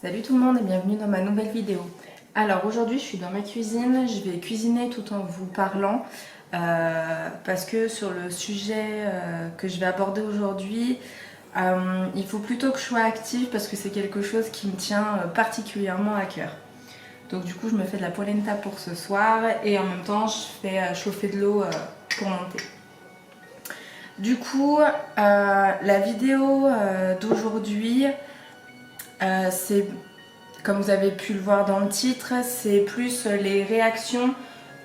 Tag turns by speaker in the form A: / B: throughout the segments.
A: Salut tout le monde et bienvenue dans ma nouvelle vidéo. Alors aujourd'hui je suis dans ma cuisine, je vais cuisiner tout en vous parlant parce que sur le sujet que je vais aborder aujourd'hui, il faut plutôt que je sois active parce que c'est quelque chose qui me tient particulièrement à cœur. Donc du coup je me fais de la polenta pour ce soir et en même temps je fais chauffer de l'eau pour mon thé. Du coup la vidéo d'aujourd'hui c'est, comme vous avez pu le voir dans le titre, c'est plus les réactions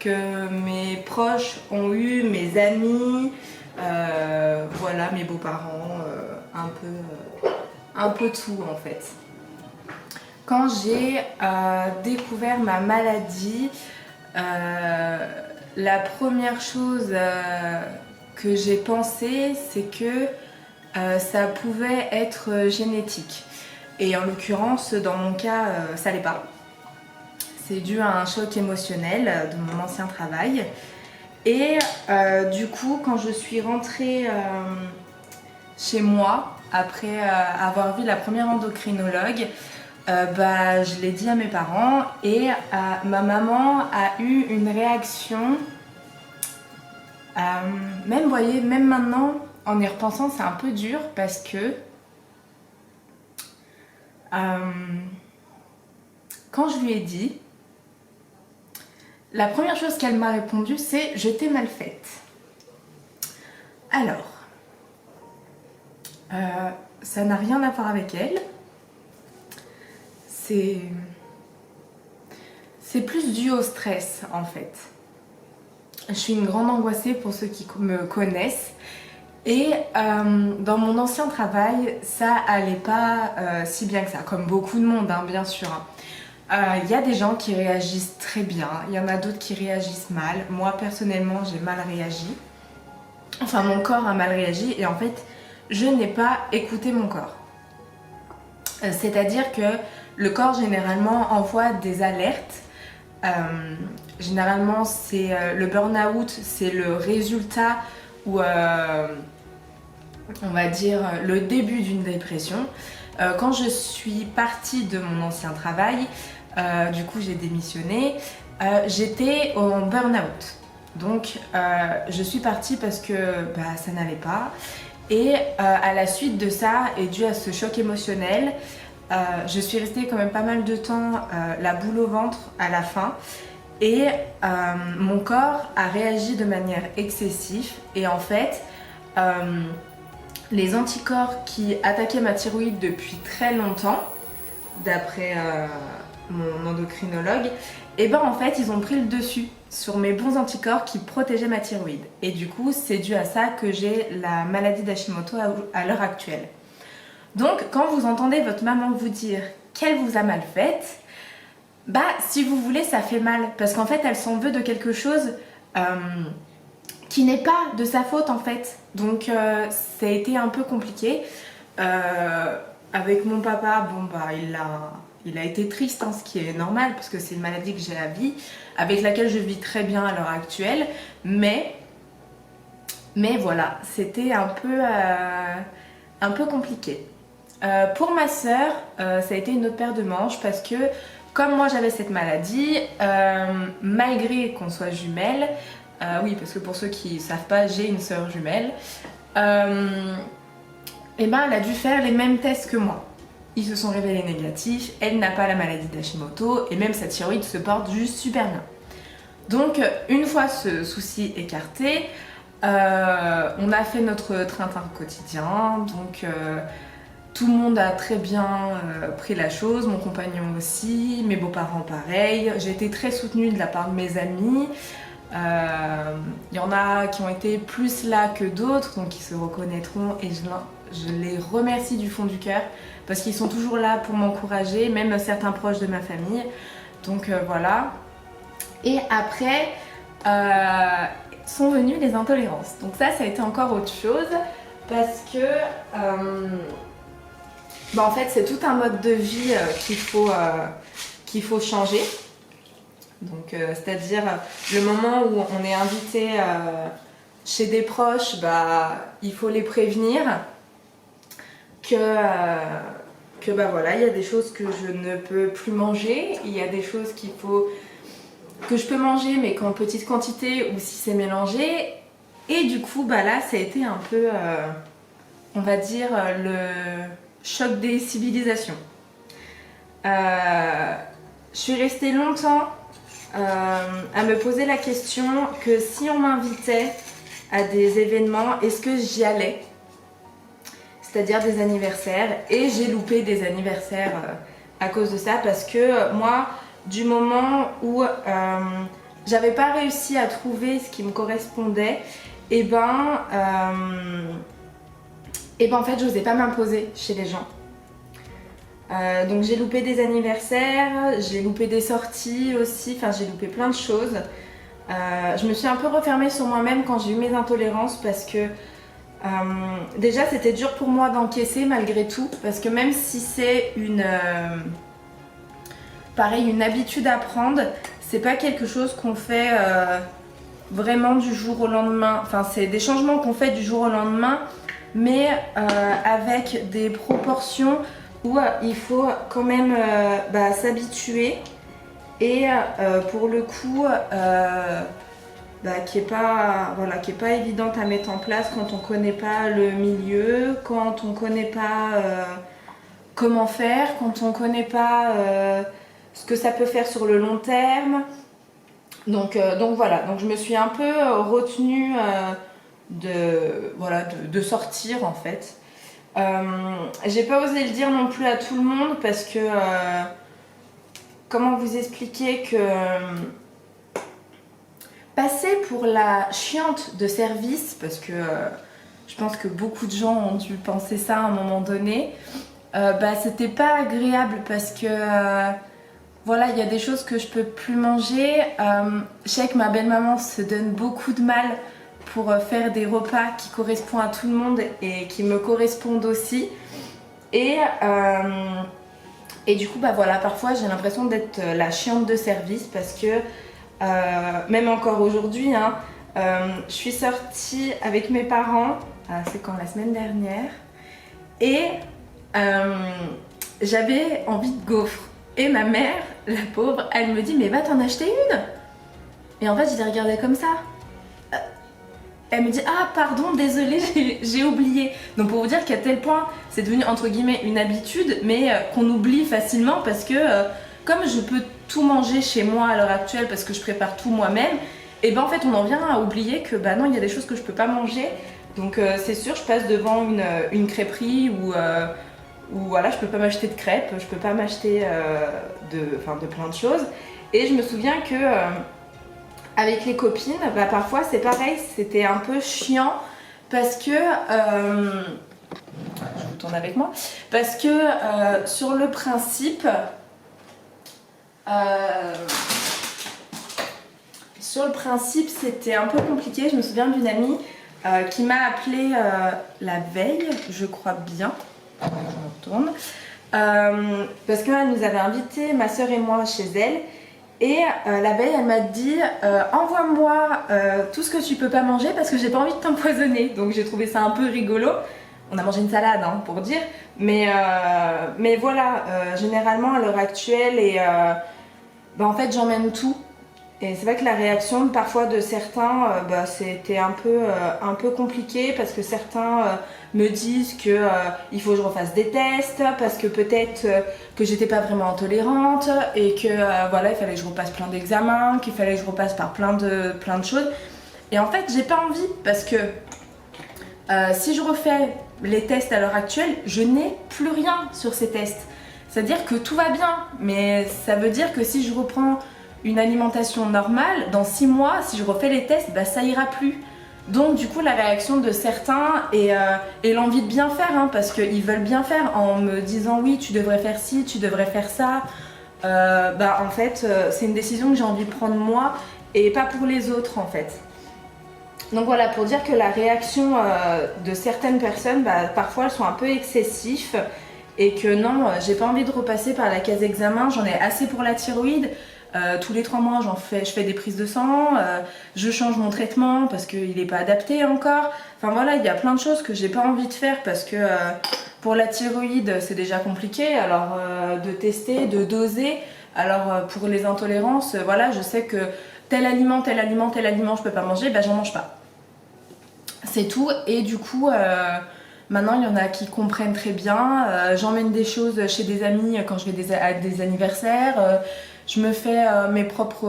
A: que mes proches ont eues, mes amis, voilà, mes beaux-parents, un peu tout en fait. Quand j'ai découvert ma maladie, la première chose que j'ai pensé, c'est que ça pouvait être génétique. Et en l'occurrence, dans mon cas, ça l'est pas. C'est dû à un choc émotionnel de mon ancien travail. Et du coup, quand je suis rentrée chez moi, après avoir vu la première endocrinologue, je l'ai dit à mes parents et ma maman a eu une réaction. Même, vous voyez, même maintenant, en y repensant, c'est un peu dur parce que quand je lui ai dit, la première chose qu'elle m'a répondu, c'est « je t'ai mal faite ». Alors, ça n'a rien à voir avec elle. C'est plus dû au stress en fait. Je suis une grande angoissée pour ceux qui me connaissent. Et dans mon ancien travail, ça allait pas si bien que ça, comme beaucoup de monde, hein, bien sûr. Il y a des gens qui réagissent très bien, il y en a d'autres qui réagissent mal. Moi personnellement j'ai mal réagi, enfin mon corps a mal réagi et en fait je n'ai pas écouté mon corps. C'est-à-dire que le corps généralement envoie des alertes. Généralement c'est le burn-out, c'est le résultat ou on va dire le début d'une dépression. Quand je suis partie de mon ancien travail, du coup j'ai démissionné, j'étais en burn-out. Donc je suis partie parce que ça n'allait pas. Et à la suite de ça, et dû à ce choc émotionnel, je suis restée quand même pas mal de temps la boule au ventre à la fin. Et mon corps a réagi de manière excessive. Et en fait, les anticorps qui attaquaient ma thyroïde depuis très longtemps, d'après mon endocrinologue, et en fait ils ont pris le dessus sur mes bons anticorps qui protégeaient ma thyroïde. Et du coup c'est dû à ça que j'ai la maladie d'Hashimoto à l'heure actuelle. Donc quand vous entendez votre maman vous dire qu'elle vous a mal faite, si vous voulez ça fait mal, parce qu'en fait elle s'en veut de quelque chose qui n'est pas de sa faute en fait. Donc ça a été un peu compliqué. Avec mon papa, il a été triste, hein, ce qui est normal parce que c'est une maladie que j'ai à vie, avec laquelle je vis très bien à l'heure actuelle. Mais voilà, c'était un peu compliqué. Pour ma sœur, ça a été une autre paire de manches parce que comme moi j'avais cette maladie, malgré qu'on soit jumelles, oui, parce que pour ceux qui ne savent pas, j'ai une sœur jumelle. Elle a dû faire les mêmes tests que moi. Ils se sont révélés négatifs, elle n'a pas la maladie d'Hashimoto et même sa thyroïde se porte juste super bien. Donc une fois ce souci écarté, on a fait notre train-train quotidien, donc tout le monde a très bien pris la chose, mon compagnon aussi, mes beaux-parents pareil. J'ai été très soutenue de la part de mes amis. Il y en a qui ont été plus là que d'autres, donc ils se reconnaîtront et je les remercie du fond du cœur parce qu'ils sont toujours là pour m'encourager, même certains proches de ma famille. Donc voilà. Et après sont venues les intolérances. Donc ça a été encore autre chose parce que en fait c'est tout un mode de vie qu'il faut changer. Donc c'est-à-dire le moment où on est invité chez des proches, il faut les prévenir que que bah voilà, il y a des choses que je ne peux plus manger, il y a des choses que je peux manger mais qu'en petite quantité ou si c'est mélangé. Et du coup bah là ça a été un peu on va dire le choc des civilisations. Je suis restée longtemps à me poser la question que si on m'invitait à des événements, est-ce que j'y allais? C'est-à-dire des anniversaires, et j'ai loupé des anniversaires à cause de ça, parce que moi, du moment où j'avais pas réussi à trouver ce qui me correspondait, et ben en fait j'osais pas m'imposer chez les gens. Donc j'ai loupé des anniversaires, j'ai loupé des sorties aussi, enfin j'ai loupé plein de choses. Je me suis un peu refermée sur moi-même quand j'ai eu mes intolérances, parce que déjà c'était dur pour moi d'encaisser malgré tout, parce que même si c'est une habitude à prendre, c'est pas quelque chose qu'on fait vraiment du jour au lendemain. Enfin c'est des changements qu'on fait du jour au lendemain, mais avec des proportions où il faut quand même s'habituer, et pour le coup qui est pas évidente à mettre en place quand on connaît pas le milieu, quand on connaît pas comment faire, quand on connaît pas ce que ça peut faire sur le long terme. Donc voilà, donc je me suis un peu retenue de sortir en fait. J'ai pas osé le dire non plus à tout le monde, parce que comment vous expliquer que passer pour la chiante de service, parce que je pense que beaucoup de gens ont dû penser ça à un moment donné, c'était pas agréable, parce que voilà, il y a des choses que je peux plus manger. Je sais que ma belle-maman se donne beaucoup de mal pour faire des repas qui correspondent à tout le monde et qui me correspondent aussi. Et du coup, voilà, parfois j'ai l'impression d'être la chiante de service, parce que même encore aujourd'hui, je suis sortie avec mes parents, c'est quand, la semaine dernière, et j'avais envie de gaufres. Et ma mère, la pauvre, elle me dit mais va t'en acheter une. Et en fait je les regardais comme ça. Elle me dit ah pardon, désolée, j'ai oublié. Donc pour vous dire qu'à tel point c'est devenu entre guillemets une habitude, mais qu'on oublie facilement, parce que comme je peux tout manger chez moi à l'heure actuelle parce que je prépare tout moi-même, et ben en fait on en vient à oublier que non, il y a des choses que je peux pas manger. Donc c'est sûr, je passe devant une crêperie où voilà, je peux pas m'acheter de crêpes, je peux pas m'acheter de plein de choses. Et je me souviens que avec les copines, parfois c'est pareil, c'était un peu chiant, parce que je vous tourne avec moi, parce que sur le principe c'était un peu compliqué. Je me souviens d'une amie qui m'a appelée la veille, je crois bien, je me retourne, parce qu'elle nous avait invité, ma soeur et moi, chez elle. Et la veille, elle m'a dit envoie-moi tout ce que tu peux pas manger, parce que j'ai pas envie de t'empoisonner. Donc j'ai trouvé ça un peu rigolo. On a mangé une salade pour dire, mais voilà, généralement à l'heure actuelle, et en fait j'emmène tout. Et c'est vrai que la réaction parfois de certains, c'était un peu compliqué, parce que certains me disent que il faut que je refasse des tests, parce que peut-être que j'étais pas vraiment intolérante, et que voilà, il fallait que je repasse plein d'examens, qu'il fallait que je repasse par plein de choses. Et en fait j'ai pas envie, parce que si je refais les tests à l'heure actuelle, je n'ai plus rien sur ces tests. C'est-à-dire que tout va bien, mais ça veut dire que si je reprends une alimentation normale, dans 6 mois, si je refais les tests, ça ira plus. Donc du coup la réaction de certains et l'envie de bien faire, parce qu'ils veulent bien faire en me disant oui tu devrais faire ci, tu devrais faire ça. En fait c'est une décision que j'ai envie de prendre moi, et pas pour les autres en fait. Donc voilà, pour dire que la réaction de certaines personnes, parfois elles sont un peu excessives, et que non, j'ai pas envie de repasser par la case examen, j'en ai assez pour la thyroïde. Tous les 3 mois je fais des prises de sang, je change mon traitement parce qu'il n'est pas adapté encore. Enfin voilà, il y a plein de choses que j'ai pas envie de faire, parce que Pour la thyroïde, c'est déjà compliqué, alors de tester, de doser. Alors pour les intolérances, voilà, je sais que tel aliment, je peux pas manger, bah j'en mange pas. C'est tout. Et du coup, maintenant il y en a qui comprennent très bien. J'emmène des choses chez des amis quand je vais à des anniversaires. Je me fais mes propres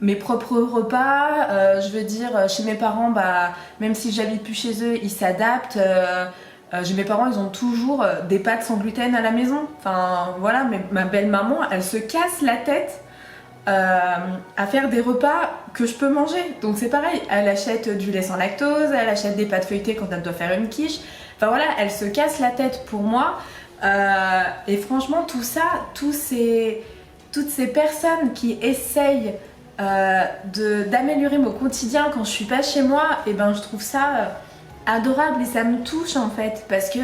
A: repas. Je veux dire, chez mes parents, bah, même si j'habite plus chez eux, ils s'adaptent. Mes parents, ils ont toujours des pâtes sans gluten à la maison. Enfin, voilà, mais ma belle-maman, elle se casse la tête à faire des repas que je peux manger. Donc c'est pareil, elle achète du lait sans lactose, elle achète des pâtes feuilletées quand elle doit faire une quiche. Enfin voilà, elle se casse la tête pour moi. Et franchement, tout ça, toutes ces personnes qui essayent d'améliorer mon quotidien quand je suis pas chez moi, et ben je trouve ça adorable et ça me touche en fait, parce que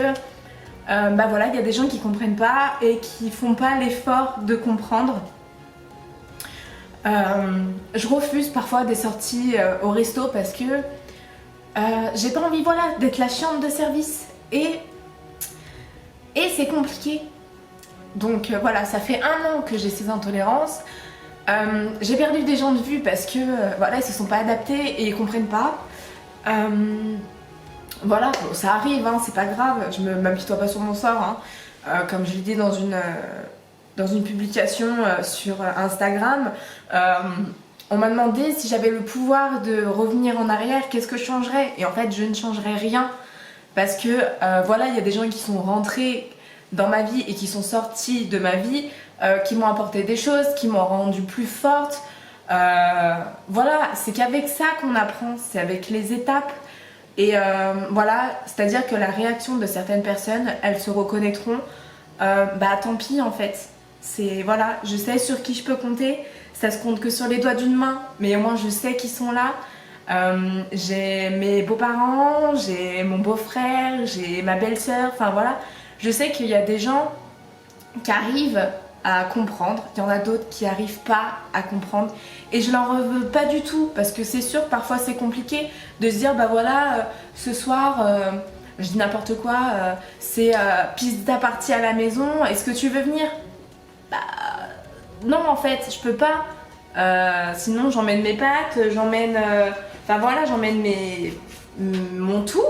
A: bah voilà, il y a des gens qui comprennent pas et qui font pas l'effort de comprendre. Je refuse parfois des sorties au resto parce que j'ai pas envie, voilà, d'être la chiante de service et c'est compliqué. Donc voilà, ça fait 1 an que j'ai ces intolérances. J'ai perdu des gens de vue parce que voilà, ils se sont pas adaptés et ils comprennent pas. Voilà, bon, ça arrive, hein, c'est pas grave, je m'apitoie pas sur mon sort. Hein. Comme je l'ai dit dans une publication sur Instagram, on m'a demandé si j'avais le pouvoir de revenir en arrière, qu'est-ce que je changerais? Et en fait, je ne changerais rien. Parce que voilà, il y a des gens qui sont rentrés dans ma vie et qui sont sortis de ma vie, qui m'ont apporté des choses, qui m'ont rendue plus forte. Voilà, c'est qu'avec ça qu'on apprend, c'est avec les étapes. Et voilà, c'est-à-dire que la réaction de certaines personnes, elles se reconnaîtront. Bah tant pis en fait. C'est voilà, je sais sur qui je peux compter. Ça se compte que sur les doigts d'une main, mais au moins je sais qu'ils sont là. J'ai mes beaux-parents, j'ai mon beau-frère, j'ai ma belle-sœur. Enfin voilà, je sais qu'il y a des gens qui arrivent à comprendre, il y en a d'autres qui n'arrivent pas à comprendre. Et je leur veux pas du tout, parce que c'est sûr que parfois c'est compliqué de se dire bah voilà, ce soir, je dis n'importe quoi, c'est pizza party à la maison, est-ce que tu veux venir? Bah non en fait, je peux pas. Sinon j'emmène mes pâtes, j'emmène enfin voilà, j'emmène mon tout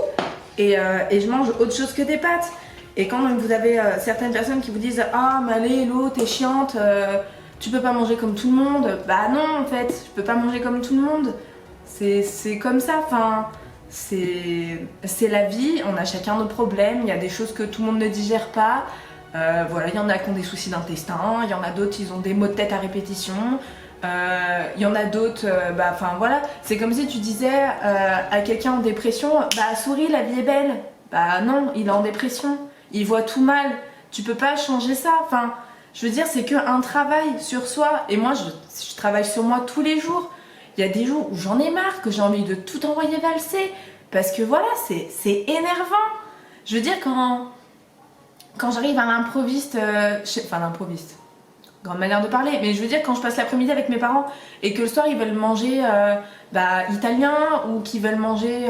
A: et je mange autre chose que des pâtes. Et quand vous avez certaines personnes qui vous disent ah mais allez Hello, t'es chiante, tu peux pas manger comme tout le monde, bah non en fait, je peux pas manger comme tout le monde. C'est comme ça, enfin c'est la vie, on a chacun nos problèmes, il y a des choses que tout le monde ne digère pas. Voilà, il y en a qui ont des soucis d'intestin, il y en a d'autres qui ont des maux de tête à répétition. Il y en a d'autres, bah enfin voilà, c'est comme si tu disais à quelqu'un en dépression, bah souris, la vie est belle. Bah non, il est en dépression, il voit tout mal, tu peux pas changer ça. Enfin, je veux dire, c'est qu'un travail sur soi. Et moi, je travaille sur moi tous les jours. Il y a des jours où j'en ai marre, que j'ai envie de tout envoyer valser, parce que voilà, c'est énervant. Je veux dire, quand j'arrive à l'improviste, enfin l'improviste, grande manière de parler, mais je veux dire quand je passe l'après-midi avec mes parents et que le soir ils veulent manger italien ou qu'ils veulent manger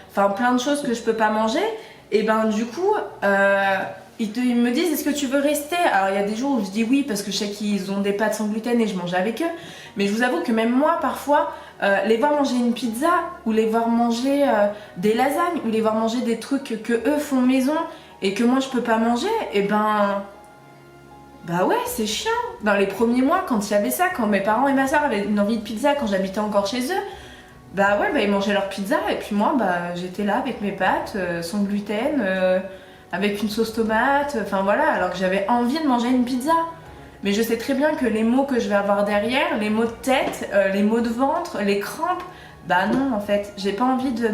A: enfin plein de choses que je peux pas manger, et ben du coup ils me disent est-ce que tu veux rester? Alors il y a des jours où je dis oui parce que je sais qu'ils ont des pâtes sans gluten et je mange avec eux, mais je vous avoue que même moi parfois les voir manger une pizza ou les voir manger des lasagnes ou les voir manger des trucs que eux font maison et que moi je peux pas manger, et ben bah ouais, c'est chiant. Dans les premiers mois, quand il y avait ça, quand mes parents et ma soeur avaient une envie de pizza, quand j'habitais encore chez eux, bah ouais, bah ils mangeaient leur pizza et puis moi, bah j'étais là avec mes pâtes, sans gluten, avec une sauce tomate, enfin voilà, alors que j'avais envie de manger une pizza. Mais je sais très bien que les maux que je vais avoir derrière, les maux de tête, les maux de ventre, les crampes, bah non en fait, j'ai pas envie de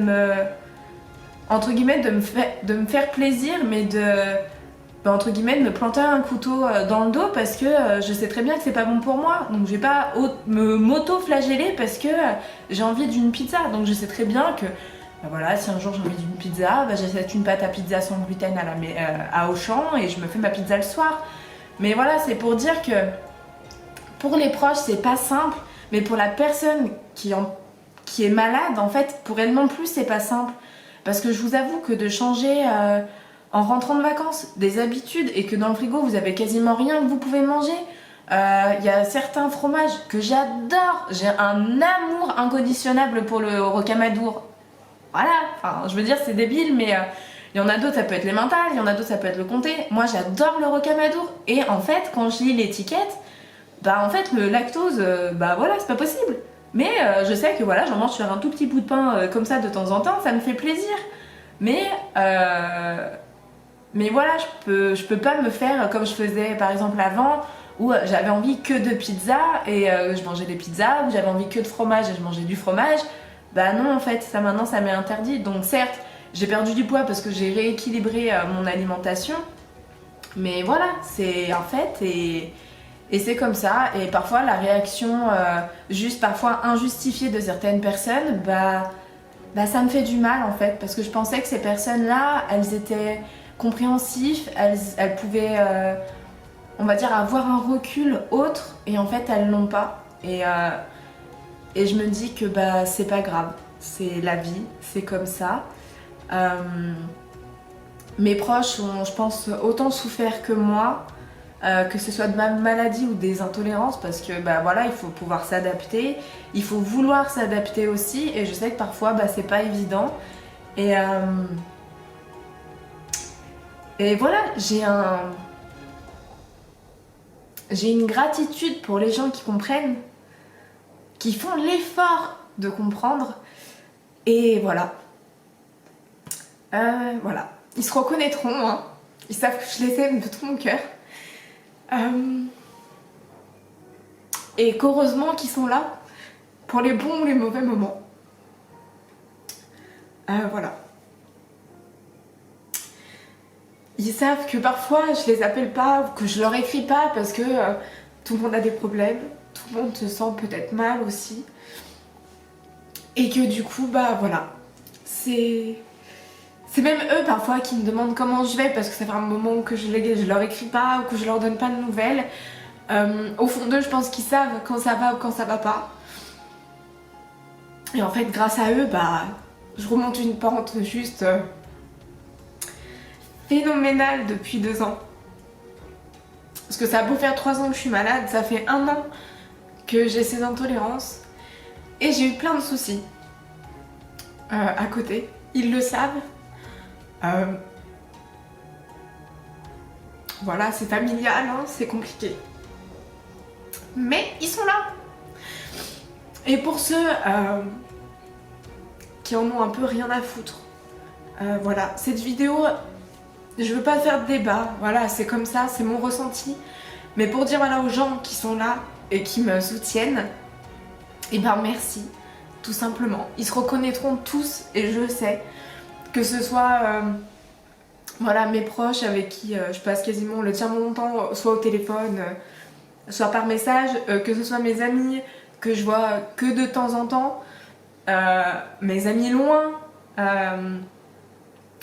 A: entre guillemets, de me faire plaisir, mais entre guillemets, de me planter un couteau dans le dos parce que je sais très bien que c'est pas bon pour moi. Donc je vais pas m'auto-flageller parce que j'ai envie d'une pizza. Donc je sais très bien que bah voilà, si un jour j'ai envie d'une pizza, bah j'achète une pâte à pizza sans gluten à Auchan et je me fais ma pizza le soir. Mais voilà, c'est pour dire que pour les proches c'est pas simple, mais pour la personne qui est malade, en fait, pour elle non plus c'est pas simple. Parce que je vous avoue que de changer en rentrant de vacances, des habitudes et que dans le frigo vous avez quasiment rien que vous pouvez manger. Il y a certains fromages que j'adore, j'ai un amour inconditionnable pour le rocamadour. Voilà, enfin je veux dire c'est débile mais il y en a d'autres ça peut être l'emmental, il y en a d'autres ça peut être le comté. Moi j'adore le rocamadour et en fait quand je lis l'étiquette, bah en fait le lactose, bah voilà c'est pas possible. Mais je sais que voilà j'en mange sur un tout petit bout de pain comme ça de temps en temps, ça me fait plaisir. Mais voilà je peux pas me faire comme je faisais par exemple avant où j'avais envie que de pizza et je mangeais des pizzas, où j'avais envie que de fromage et je mangeais du fromage. Bah non en fait, ça maintenant ça m'est interdit. Donc certes, j'ai perdu du poids parce que j'ai rééquilibré mon alimentation. Mais voilà, c'est un fait et c'est comme ça. Et parfois la réaction juste parfois injustifiée de certaines personnes, bah ça me fait du mal en fait. Parce que je pensais que ces personnes-là, elles étaient compréhensives, elles pouvaient... on va dire avoir un recul autre et en fait elles l'ont pas et je me dis que bah c'est pas grave, c'est la vie, c'est comme ça. Mes proches ont je pense autant souffert que moi, que ce soit de ma maladie ou des intolérances parce que bah voilà il faut pouvoir s'adapter, il faut vouloir s'adapter aussi et je sais que parfois bah c'est pas évident et voilà j'ai une gratitude pour les gens qui comprennent, qui font l'effort de comprendre. Et voilà. Voilà. Ils se reconnaîtront, hein. Ils savent que je les aime de tout mon cœur. Et qu'heureusement qu'ils sont là pour les bons ou les mauvais moments. Voilà. Ils savent que parfois je les appelle pas ou que je leur écris pas parce que tout le monde a des problèmes, tout le monde se sent peut-être mal aussi. Et que du coup, bah voilà, c'est même eux parfois qui me demandent comment je vais parce que ça fait un moment que je leur écris pas ou que je leur donne pas de nouvelles. Au fond d'eux, je pense qu'ils savent quand ça va ou quand ça va pas. Et en fait, grâce à eux, bah je remonte une pente juste... phénoménal depuis 2 ans. Parce que ça a beau faire 3 ans que je suis malade, ça fait 1 an que j'ai ces intolérances. Et j'ai eu plein de soucis à côté. Ils le savent. Voilà, c'est familial, hein, c'est compliqué. Mais ils sont là. Et pour ceux qui en ont un peu rien à foutre, voilà, cette vidéo... Je veux pas faire de débat, voilà, c'est comme ça, c'est mon ressenti. Mais pour dire voilà aux gens qui sont là et qui me soutiennent, et ben merci, tout simplement. Ils se reconnaîtront tous et je sais que ce soit voilà, mes proches avec qui je passe quasiment le tiers de mon temps, soit au téléphone, soit par message, que ce soit mes amis que je vois que de temps en temps, mes amis loin.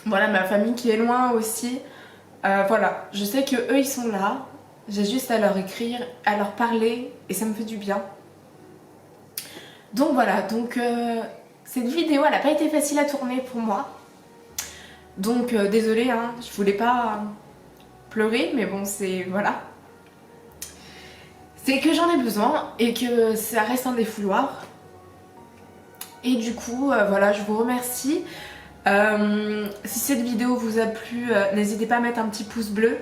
A: Voilà, ma famille qui est loin aussi. Voilà, je sais que eux ils sont là. J'ai juste à leur écrire, à leur parler et ça me fait du bien. Donc voilà, donc cette vidéo elle n'a pas été facile à tourner pour moi. Donc désolée, hein, je voulais pas pleurer, mais bon c'est... voilà. C'est que j'en ai besoin et que ça reste un défouloir. Et du coup, voilà, je vous remercie. Si cette vidéo vous a plu, n'hésitez pas à mettre un petit pouce bleu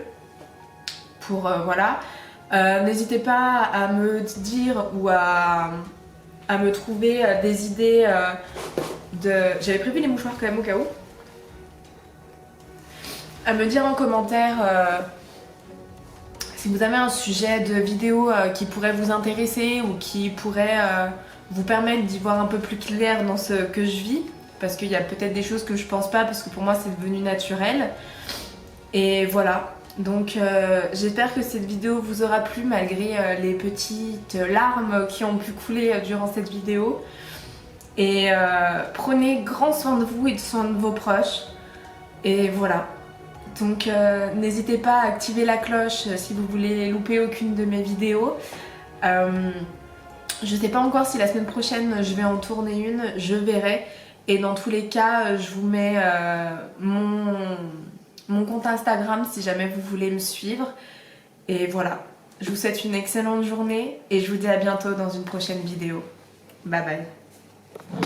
A: pour voilà. N'hésitez pas à me dire ou à me trouver des idées de... J'avais prévu les mouchoirs quand même au cas où. À me dire en commentaire si vous avez un sujet de vidéo qui pourrait vous intéresser ou qui pourrait vous permettre d'y voir un peu plus clair dans ce que je vis. Parce qu'il y a peut-être des choses que je pense pas parce que pour moi c'est devenu naturel. Et voilà, donc j'espère que cette vidéo vous aura plu malgré les petites larmes qui ont pu couler durant cette vidéo. Et prenez grand soin de vous et de soin de vos proches. Et voilà, donc n'hésitez pas à activer la cloche si vous voulez louper aucune de mes vidéos. Je sais pas encore si la semaine prochaine je vais en tourner une, je verrai. Et dans tous les cas, je vous mets mon compte Instagram si jamais vous voulez me suivre. Et voilà, je vous souhaite une excellente journée et je vous dis à bientôt dans une prochaine vidéo. Bye bye.